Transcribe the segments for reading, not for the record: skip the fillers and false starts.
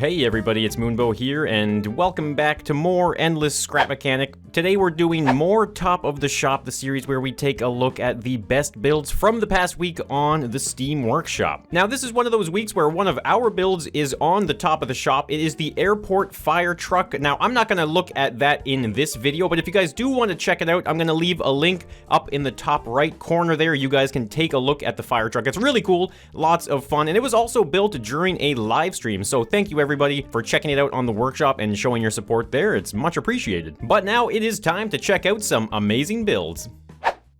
Hey everybody, it's Moonbo here, and welcome back to more Endless Scrap Mechanic. Today we're doing more Top of the Shop, the series where we take a look at the best builds from the past week on the Steam Workshop. Now this is one of those weeks where one of our builds is on the top of the shop. It is the airport fire truck. Now I'm not going to look at that in this video, but if you guys do want to check it out, I'm going to leave a link up in the top right corner there. You guys can take a look at the fire truck. It's really cool, lots of fun, and it was also built during a live stream, so thank you everybody for checking it out on the workshop and showing your support there. It's much appreciated. But now it is time to check out some amazing builds.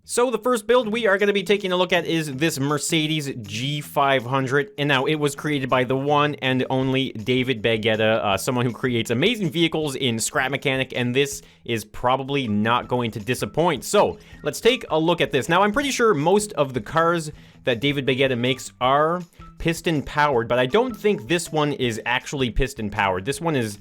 So the first build we are going to be taking a look at is this Mercedes G500, and now it was created by the one and only David Baguetta, someone who creates amazing vehicles in Scrap Mechanic, and this is probably not going to disappoint. So let's take a look at this. Now I'm pretty sure most of the cars that David Baguetta makes are piston powered, but I don't think this one is actually piston powered. This one is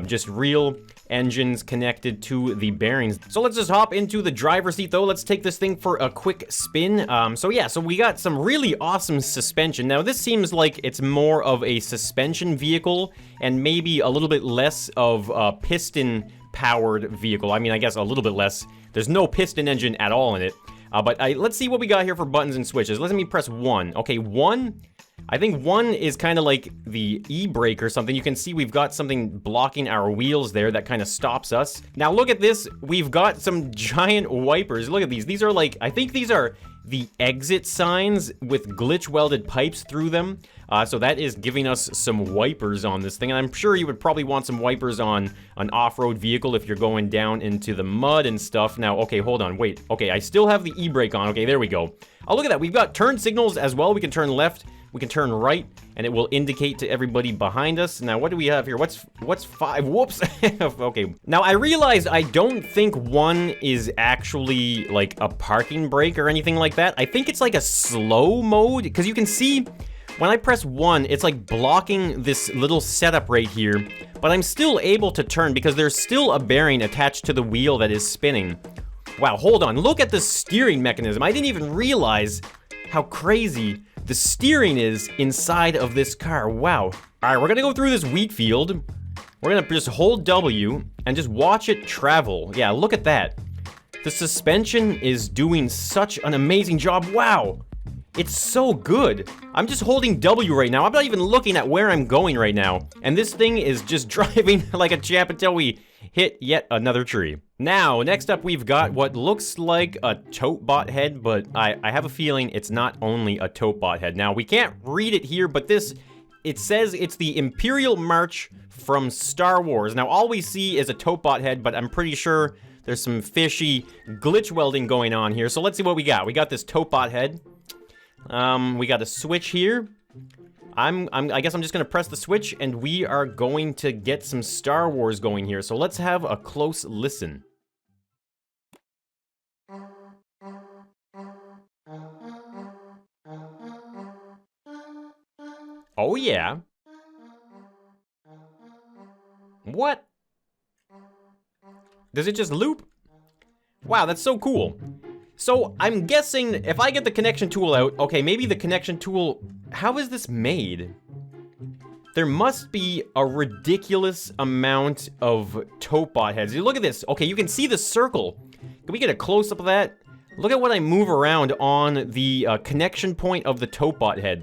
just real engines connected to the bearings. So let's just hop into the driver's seat though. Let's take this thing for a quick spin. So we got some really awesome suspension. Now this seems like it's more of a suspension vehicle and maybe a little bit less of a piston powered vehicle. I mean, I guess a little bit less. There's no piston engine at all in it. But let's see what we got here for buttons and switches. Let me press 1. Okay, 1. I think 1 is kind of like the e-brake or something. You can see we've got something blocking our wheels there that kind of stops us. Now look at this. We've got some giant wipers. Look at these. These are like, I think these are the exit signs with glitch welded pipes through them. So that is giving us some wipers on this thing. And I'm sure you would probably want some wipers on an off-road vehicle if you're going down into the mud and stuff. Now, okay, hold on, wait. Okay, I still have the e-brake on. Okay, there we go. Oh, look at that. We've got turn signals as well. We can turn left, we can turn right, and it will indicate to everybody behind us. Now, what do we have here? What's 5? Whoops. Okay. Now, I realized I don't think 1 is actually like a parking brake or anything like that. I think it's like a slow mode, because you can see when I press 1, it's like blocking this little setup right here, but I'm still able to turn because there's still a bearing attached to the wheel that is spinning. Wow, hold on. Look at the steering mechanism. I didn't even realize how crazy the steering is inside of this car. Wow. All right, we're gonna go through this wheat field. We're gonna just hold W and just watch it travel. Yeah, look at that. The suspension is doing such an amazing job. Wow. It's so good. I'm just holding W right now. I'm not even looking at where I'm going right now. And this thing is just driving like a champ until we hit yet another tree. Now, next up we've got what looks like a tote-bot head, but I have a feeling it's not only a tote-bot head. Now, we can't read it here, but it says it's the Imperial March from Star Wars. Now, all we see is a tote-bot head, but I'm pretty sure there's some fishy glitch welding going on here. So let's see what we got. We got this tote-bot head. We got a switch here. I guess I'm just gonna press the switch and we are going to get some Star Wars going here. So let's have a close listen. Oh yeah. What? Does it just loop? Wow, that's so cool. So I'm guessing if I get the connection tool out, okay, maybe the connection tool, how is this made? There must be a ridiculous amount of tote-bot heads. You look at this. Okay, you can see the circle. Can we get a close-up of that? Look at what I move around on the connection point of the tote-bot head.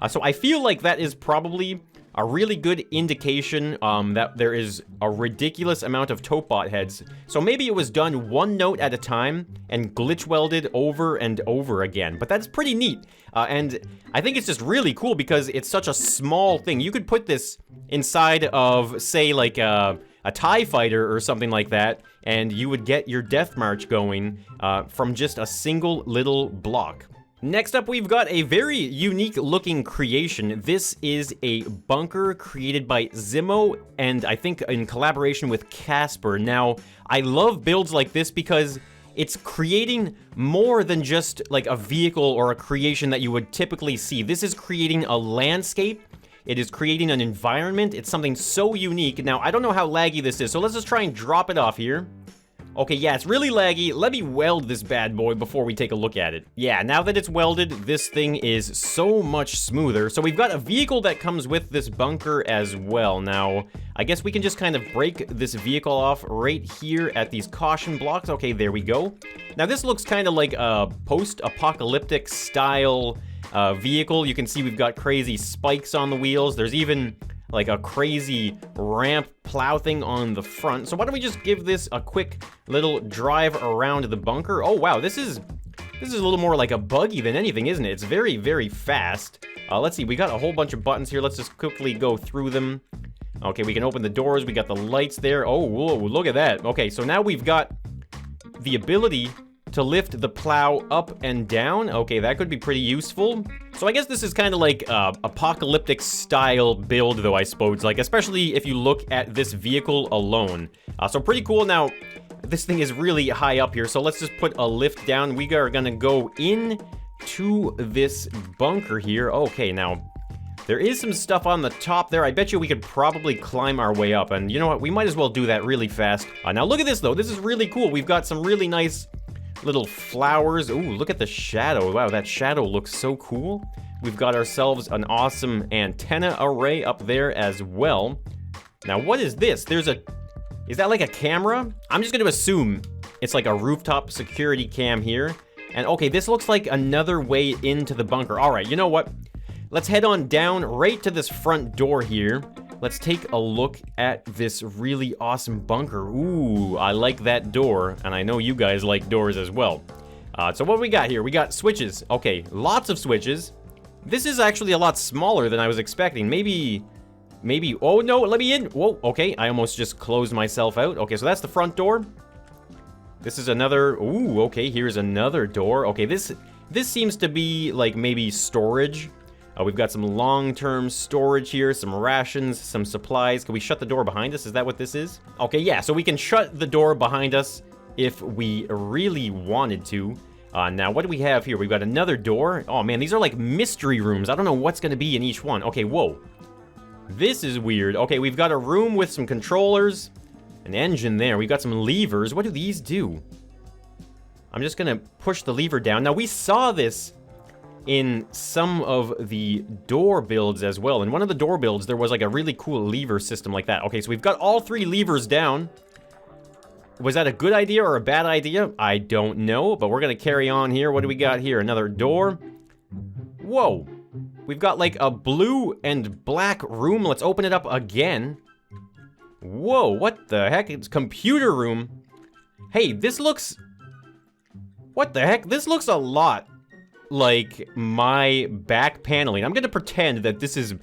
So I feel like that is probably a really good indication that there is a ridiculous amount of tote-bot heads. So maybe it was done one note at a time and glitch welded over and over again. But that's pretty neat. And I think it's just really cool because it's such a small thing. You could put this inside of, say, like a TIE fighter or something like that, and you would get your death march going from just a single little block. Next up, we've got a very unique looking creation. This is a bunker created by Zimmo, and I think in collaboration with Casper. Now, I love builds like this because it's creating more than just like a vehicle or a creation that you would typically see. This is creating a landscape. It is creating an environment. It's something so unique. Now, I don't know how laggy this is, so let's just try and drop it off here. Okay, yeah, it's really laggy. Let me weld this bad boy before we take a look at it. Yeah, now that it's welded, this thing is so much smoother. So we've got a vehicle that comes with this bunker as well. Now, I guess we can just kind of break this vehicle off right here at these caution blocks. Okay, there we go. Now, this looks kind of like a post-apocalyptic style vehicle. You can see we've got crazy spikes on the wheels. There's even like a crazy ramp plow thing on the front. So why don't we just give this a quick little drive around the bunker? Oh wow, this is a little more like a buggy than anything, isn't it? It's very, very fast. Let's see, we got a whole bunch of buttons here. Let's just quickly go through them. Okay, we can open the doors. We got the lights there. Oh, whoa, look at that. Okay, so now we've got the ability to lift the plow up and down. Okay, that could be pretty useful. So I guess this is kind of like apocalyptic style build though, I suppose, like especially if you look at this vehicle alone. So pretty cool. Now, this thing is really high up here, so let's just put a lift down. We are gonna go in to this bunker here. Okay, now, there is some stuff on the top there. I bet you we could probably climb our way up, and you know what? We might as well do that really fast. Now look at this though. This is really cool. We've got some really nice little flowers. Ooh, look at the shadow. Wow, that shadow looks so cool. We've got ourselves an awesome antenna array up there as well. Now, what is this? Is that like a camera? I'm just gonna assume it's like a rooftop security cam here. And okay, this looks like another way into the bunker. All right, you know what? Let's head on down right to this front door here. Let's take a look at this really awesome bunker. Ooh, I like that door, and I know you guys like doors as well. So what we got here? We got switches. Okay, lots of switches. This is actually a lot smaller than I was expecting. Maybe, oh no, let me in. Whoa, okay, I almost just closed myself out. Okay, so that's the front door. This is another, ooh, okay, here's another door. Okay, this seems to be like maybe storage. We've got some long-term storage here, some rations, some supplies. Can we shut the door behind us? Is that what this is? Okay, yeah, so we can shut the door behind us if we really wanted to. Now, what do we have here? We've got another door. Oh, man, these are like mystery rooms. I don't know what's going to be in each one. Okay, whoa. This is weird. Okay, we've got a room with some controllers, an engine there. We've got some levers. What do these do? I'm just going to push the lever down. Now, we saw this in some of the door builds as well. In one of the door builds, there was like a really cool lever system like that. Okay, so we've got all three levers down. Was that a good idea or a bad idea? I don't know, but we're gonna carry on here. What do we got here? Another door. Whoa. We've got like a blue and black room. Let's open it up again. Whoa, what the heck? It's computer room. Hey, this looks... What the heck? This looks a lot like my back paneling. I'm gonna pretend that this is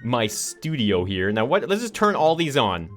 my studio here. Now what, let's just turn all these on.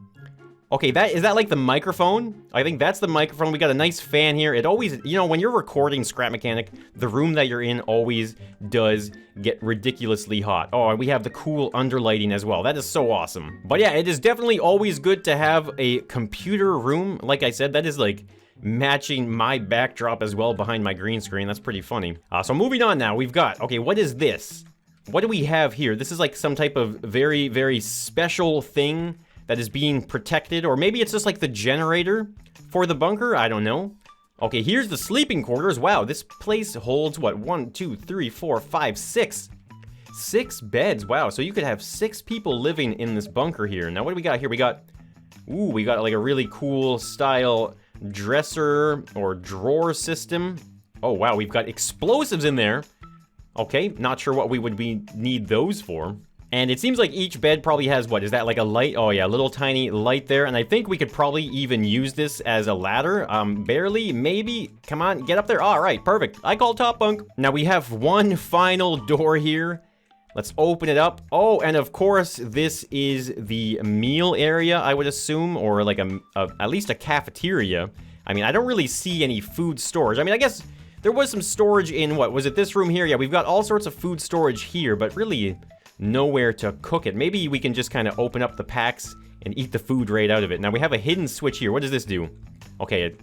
Okay, is that like the microphone? I think that's the microphone. We got a nice fan here. It always, you know, when you're recording Scrap Mechanic, the room that you're in always does get ridiculously hot. Oh, and we have the cool underlighting as well. That is so awesome. But yeah, it is definitely always good to have a computer room. Like I said, that is like matching my backdrop as well behind my green screen. That's pretty funny. So moving on now, we've got, okay, what is this? What do we have here? This is like some type of very, very special thing that is being protected, or maybe it's just like the generator for the bunker. I don't know. Okay, here's the sleeping quarters. Wow, this place holds what? 1, 2, 3, 4, 5, 6. 6 beds. Wow, so you could have 6 people living in this bunker here. Now, what do we got here? We got like a really cool style dresser or drawer system. Oh wow, we've got explosives in there. Okay, not sure what we would need those for. And it seems like each bed probably has, what is that, like a light? Oh yeah, a little tiny light there. And I think we could probably even use this as a ladder. Barely, maybe. Come on, get up there. All right, perfect. I call top bunk. Now we have one final door here. Let's open it up. Oh, and of course, this is the meal area, I would assume, or like at least a cafeteria. I mean, I don't really see any food storage. I mean, I guess there was some storage in, what, was it this room here? Yeah, we've got all sorts of food storage here, but really nowhere to cook it. Maybe we can just kind of open up the packs and eat the food right out of it. Now, we have a hidden switch here. What does this do? Okay,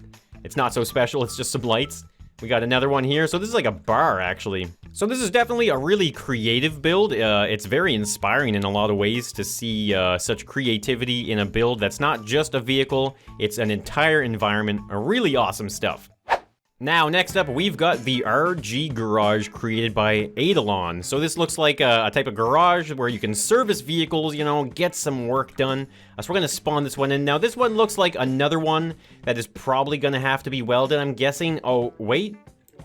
it's not so special. It's just some lights. We got another one here. So this is like a bar, actually. So this is definitely a really creative build. It's very inspiring in a lot of ways to see such creativity in a build that's not just a vehicle, it's an entire environment. Really awesome stuff. Now, next up, we've got the RG Garage created by Eidolon. So this looks like a type of garage where you can service vehicles, you know, get some work done. So we're gonna spawn this one in. Now, this one looks like another one that is probably gonna have to be welded, I'm guessing. Oh, wait.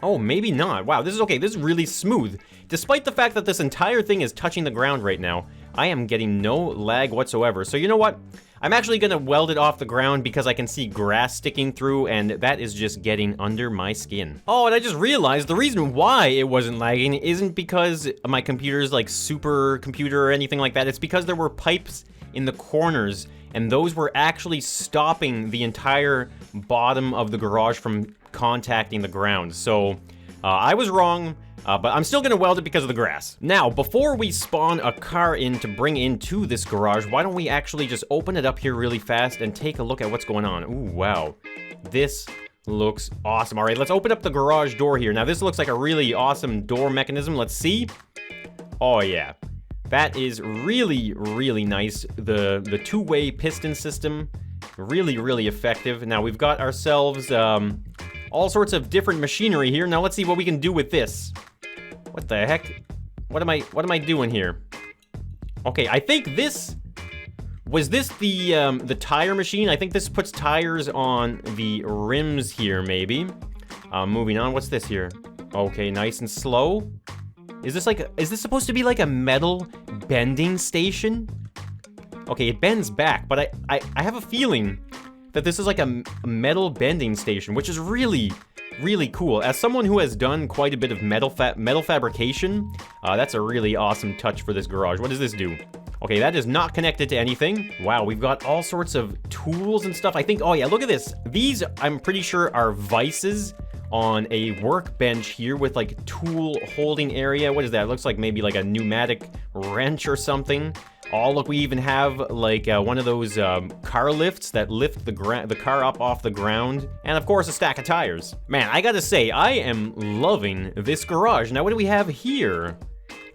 Oh, maybe not. Wow, this is okay. This is really smooth. Despite the fact that this entire thing is touching the ground right now, I am getting no lag whatsoever. So you know what? I'm actually gonna weld it off the ground because I can see grass sticking through, and that is just getting under my skin. Oh, and I just realized the reason why it wasn't lagging isn't because my computer's like super computer or anything like that. It's because there were pipes in the corners, and those were actually stopping the entire bottom of the garage from contacting the ground. So I was wrong. But I'm still gonna weld it because of the grass. Now, before we spawn a car in to bring into this garage, why don't we actually just open it up here really fast and take a look at what's going on. Ooh, wow. This looks awesome. All right, let's open up the garage door here. Now, this looks like a really awesome door mechanism. Let's see. Oh, yeah. That is really, really nice. The two-way piston system, really, really effective. Now, we've got ourselves all sorts of different machinery here. Now, let's see what we can do with this. What the heck? What am I doing here? Okay, I think this was the tire machine. I think this puts tires on the rims here, maybe. Moving on. What's this here? Okay, nice and slow. Is this supposed to be like a metal bending station? Okay, it bends back, but I have a feeling that this is like a metal bending station, which is really cool. As someone who has done quite a bit of metal fabrication, that's a really awesome touch for this garage. What does this do? Okay, that is not connected to anything. Wow, we've got all sorts of tools and stuff. I think, oh yeah, look at this. These, I'm pretty sure, are vices on a workbench here with like tool holding area. What is that? It looks like maybe like a pneumatic wrench or something. Oh, look, we even have like one of those car lifts that lift the car up off the ground. And of course, a stack of tires. Man, I gotta say, I am loving this garage. Now, what do we have here?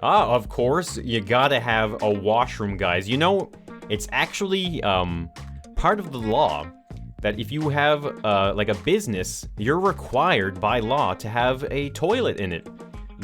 Ah, of course, you gotta have a washroom, guys. You know, it's actually part of the law that if you have like a business, you're required by law to have a toilet in it.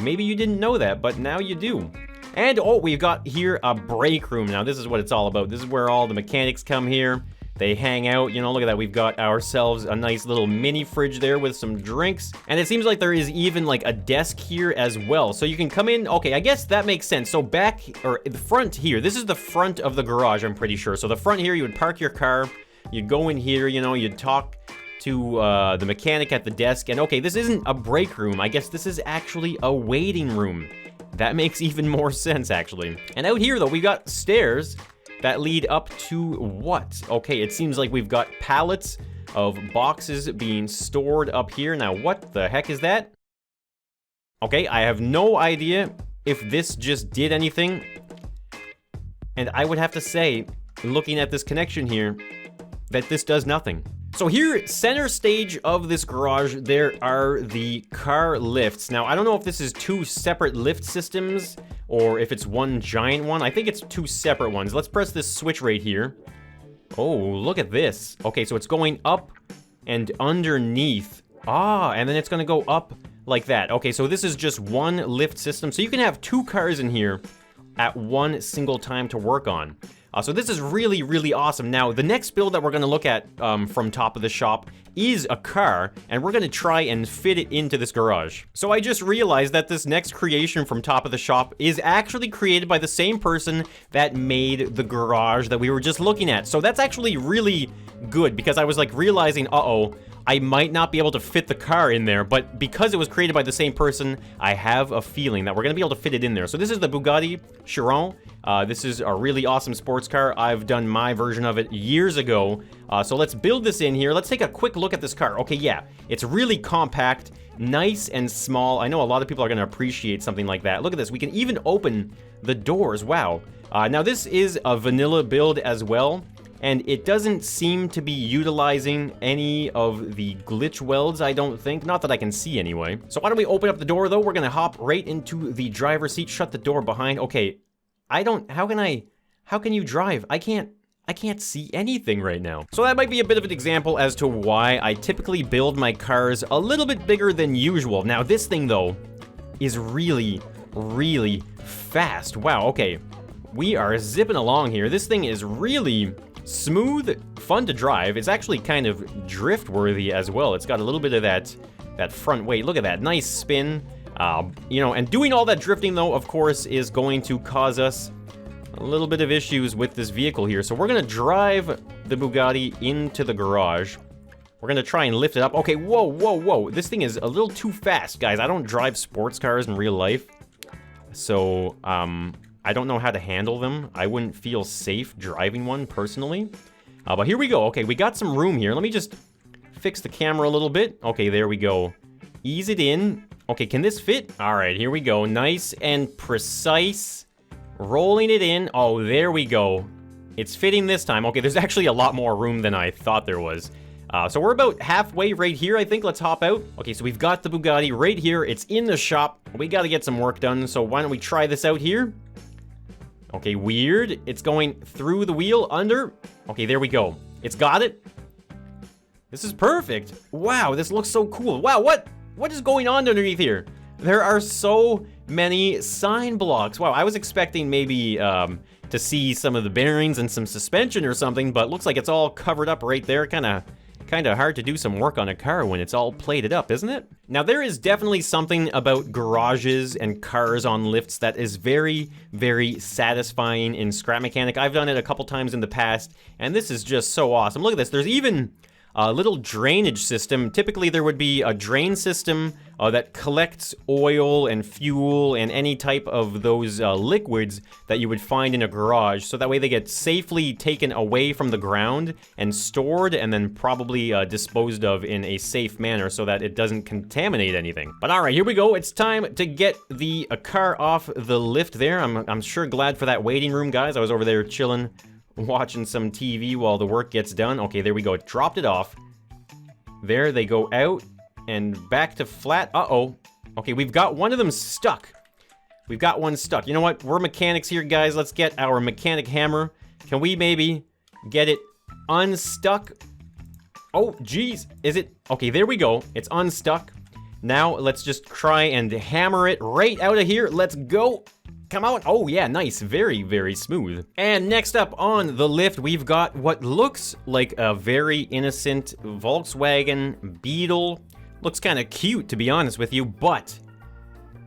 Maybe you didn't know that, but now you do. And, oh, we've got here a break room. Now, this is what it's all about. This is where all the mechanics come here. They hang out. You know, look at that. We've got ourselves a nice little mini fridge there with some drinks. And it seems like there is even, like, a desk here as well. So you can come in. Okay, I guess that makes sense. So back, or the front here. This is the front of the garage, I'm pretty sure. So the front here, you would park your car. You'd go in here, you know, you'd talk to the mechanic at the desk. And, okay, this isn't a break room. I guess this is actually a waiting room. That makes even more sense, actually. And out here, though, we got stairs that lead up to what? Okay, it seems like we've got pallets of boxes being stored up here. Now, what the heck is that? Okay, I have no idea if this just did anything. And I would have to say, looking at this connection here, that this does nothing. So here, center stage of this garage, there are the car lifts. Now, I don't know if this is two separate lift systems or if it's one giant one. I think it's two separate ones. Let's press this switch right here. Oh, look at this. Okay, so it's going up and underneath. Ah, and then it's gonna go up like that. Okay, so this is just one lift system. So you can have two cars in here at one single time to work on. So this is really, really awesome. Now, the next build that we're going to look at from top of the shop is a car, and we're going to try and fit it into this garage. So I just realized that this next creation from top of the shop is actually created by the same person that made the garage that we were just looking at. So that's actually really good, because I was like realizing, uh-oh, I might not be able to fit the car in there, but because it was created by the same person, I have a feeling that we're going to be able to fit it in there. So this is the Bugatti Chiron. This is a really awesome sports car. I've done my version of it years ago. So let's build this in here. Let's take a quick look at this car. Okay, yeah, it's really compact, nice and small. I know a lot of people are going to appreciate something like that. Look at this. We can even open the doors. Wow. Now, this is a vanilla build as well. and it doesn't seem to be utilizing any of the glitch welds, I don't think. Not that I can see anyway. So why don't we open up the door, though? We're gonna hop right into the driver's seat, shut the door behind. Okay, how can you drive? I can't see anything right now. So that might be a bit of an example as to why I typically build my cars a little bit bigger than usual. Now this thing though is really, really fast. Wow, okay. We are zipping along here. This thing is really smooth, fun to drive. It's actually kind of drift worthy as well. It's got a little bit of that front weight. Look at that, nice spin. You know, and doing all that drifting though, of course, is going to cause us a little bit of issues with this vehicle here. So we're gonna drive the Bugatti into the garage. We're gonna try and lift it up. Okay, whoa, whoa, whoa. This thing is a little too fast, guys. I don't drive sports cars in real life. So, I don't know how to handle them. I wouldn't feel safe driving one personally. But here we go. Okay, we got some room here. Let me just fix the camera a little bit. Okay, there we go. Ease it in. Okay, can this fit? All right, here we go. Nice and precise. Rolling it in. Oh, there we go. It's fitting this time. Okay, there's actually a lot more room than I thought there was. So we're about halfway right here, I think. Let's hop out. Okay, so we've got the Bugatti right here. It's in the shop. We got to get some work done, so why don't we try this out here? Okay, weird. It's going through the wheel, under. Okay, there we go. It's got it. This is perfect. Wow, this looks so cool. Wow, what is going on underneath here? There are so many sign blocks. Wow, I was expecting maybe to see some of the bearings and some suspension or something, but looks like it's all covered up right there. Kind of hard to do some work on a car when it's all plated up, isn't it? Now, there is definitely something about garages and cars on lifts that is very, very satisfying in Scrap Mechanic. I've done it a couple times in the past, and this is just so awesome. Look at this. There's even a little drainage system. Typically, there would be a drain system that collects oil and fuel and any type of those liquids that you would find in a garage. So that way they get safely taken away from the ground and stored and then probably disposed of in a safe manner so that it doesn't contaminate anything. But all right, here we go. It's time to get the car off the lift there. I'm sure glad for that waiting room, guys. I was over there chilling, watching some TV while the work gets done. Okay, there we go. It dropped it off. There they go out and back to flat. Uh-oh. Okay, we've got one of them stuck. We've got one stuck. You know what? We're mechanics here, guys. Let's get our mechanic hammer. Can we maybe get it unstuck? Oh, geez. Is it? Okay, there we go. It's unstuck. Now, let's just try and hammer it right out of here. Let's go. Come out. Oh, yeah, nice. Very, very smooth. And next up on the lift, we've got what looks like a very innocent Volkswagen Beetle. Looks kind of cute, to be honest with you, but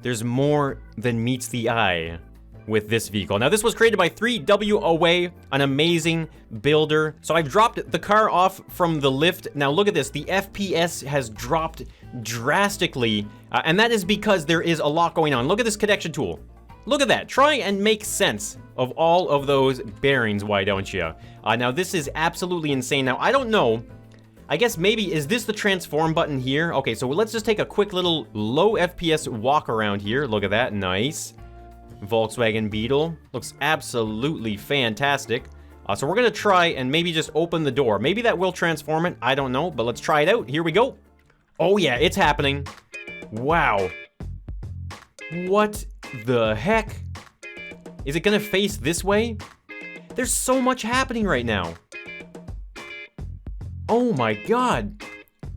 there's more than meets the eye with this vehicle. Now, this was created by 3WOA, an amazing builder. So I've dropped the car off from the lift. Now, look at this. The FPS has dropped drastically, and that is because there is a lot going on. Look at this connection tool. Look at that. Try and make sense of all of those bearings, why don't you? Now, this is absolutely insane. Now, I don't know. I guess maybe, is this the transform button here? Okay, so let's just take a quick little low FPS walk around here. Look at that. Nice. Volkswagen Beetle. Looks absolutely fantastic. So we're going to try and maybe just open the door. Maybe that will transform it. I don't know, but let's try it out. Here we go. Oh, yeah, it's happening. Wow. What the heck? Is it gonna face this way? There's so much happening right now. Oh my god.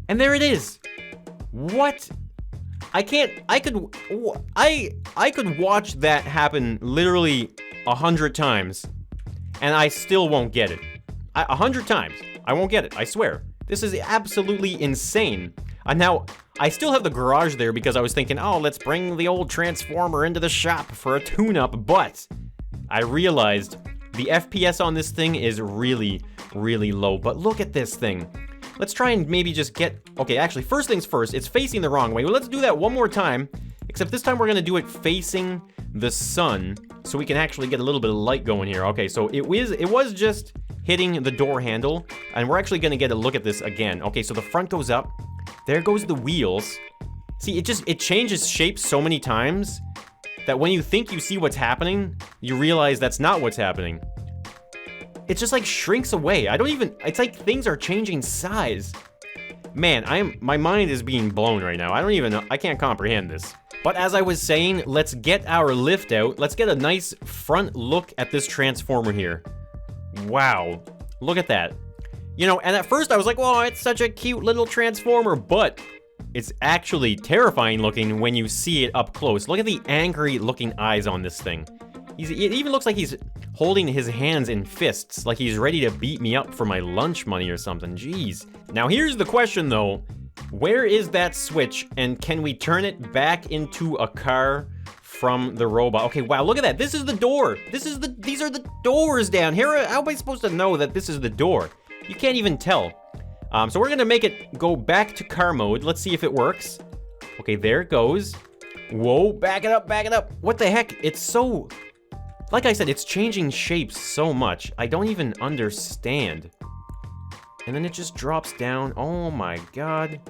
And there it is. What? I could watch that happen literally 100 times and I still won't get it. 100 times. I won't get it, I swear. This is absolutely insane. Now, I still have the garage there because I was thinking, oh, let's bring the old Transformer into the shop for a tune-up, but I realized the FPS on this thing is really, really low. But look at this thing. Let's try and maybe just get... Okay, actually, first things first, it's facing the wrong way. Well, let's do that one more time, except this time we're going to do it facing the sun so we can actually get a little bit of light going here. Okay, so it was just hitting the door handle, and we're actually going to get a look at this again. Okay, so the front goes up. There goes the wheels. See, it changes shape so many times that when you think you see what's happening, you realize that's not what's happening. it just like shrinks away. I don't even, it's like things are changing size. Man, my mind is being blown right now. I don't even know, I can't comprehend this. But as I was saying, let's get our lift out. Let's get a nice front look at this transformer here. Wow, look at that. You know, and at first I was like, "Whoa, it's such a cute little transformer," but it's actually terrifying looking when you see it up close. Look at the angry looking eyes on this thing. It even looks like he's holding his hands in fists, like he's ready to beat me up for my lunch money or something. Jeez. Now here's the question though. Where is that switch, and can we turn it back into a car from the robot? Okay, wow, look at that. This is the door. These are the doors down here. How am I supposed to know that this is the door? You can't even tell. So we're gonna make it go back to car mode. Let's see if it works. Okay, there it goes. Whoa, back it up, back it up. What the heck? It's so... Like I said, it's changing shapes so much. I don't even understand. And then it just drops down. Oh my god.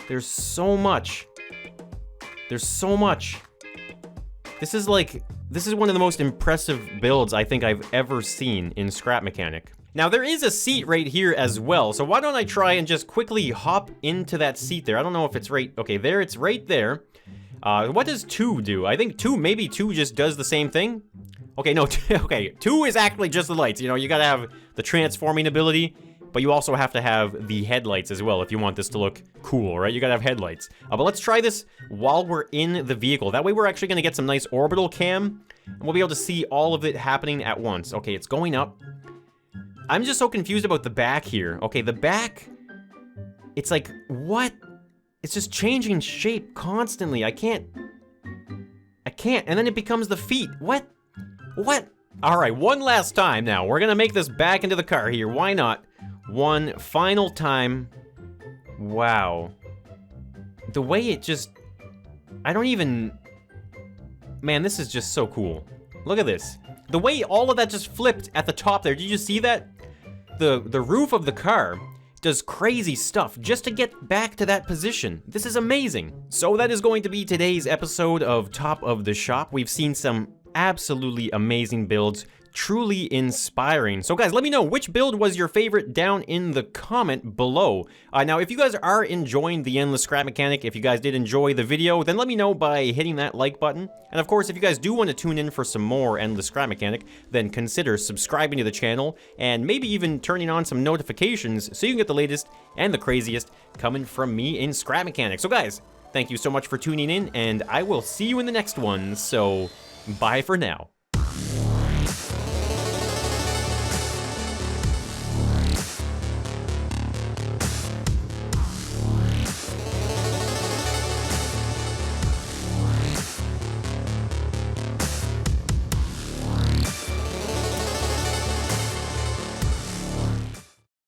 There's so much. There's so much. This is one of the most impressive builds I think I've ever seen in Scrap Mechanic. Now there is a seat right here as well, so why don't I try and just quickly hop into that seat there? I don't know if it's right, okay, there, it's right there. What does 2 do? I think maybe 2 just does the same thing? Okay, no, okay, 2 is actually just the lights, you know, you gotta have the transforming ability, but you also have to have the headlights as well if you want this to look cool, right? You gotta have headlights. But let's try this while we're in the vehicle. That way we're actually gonna get some nice orbital cam, and we'll be able to see all of it happening at once. Okay, it's going up. I'm just so confused about the back here. Okay, the back, it's like, what? It's just changing shape constantly. I can't, and then it becomes the feet. What? What? All right, one last time now. We're gonna make this back into the car here. Why not? One final time. Wow. The way it just, I don't even, man, this is just so cool. Look at this. The way all of that just flipped at the top there. Did you see that? The roof of the car does crazy stuff just to get back to that position. This is amazing. So that is going to be today's episode of Top of the Shop. We've seen some absolutely amazing builds, truly inspiring. So guys, let me know which build was your favorite down in the comment below. Now, if you guys are enjoying the Endless Scrap Mechanic, if you guys did enjoy the video, then let me know by hitting that like button. And of course, if you guys do want to tune in for some more Endless Scrap Mechanic, then consider subscribing to the channel and maybe even turning on some notifications so you can get the latest and the craziest coming from me in Scrap Mechanic. So guys, thank you so much for tuning in, and I will see you in the next one. So bye for now.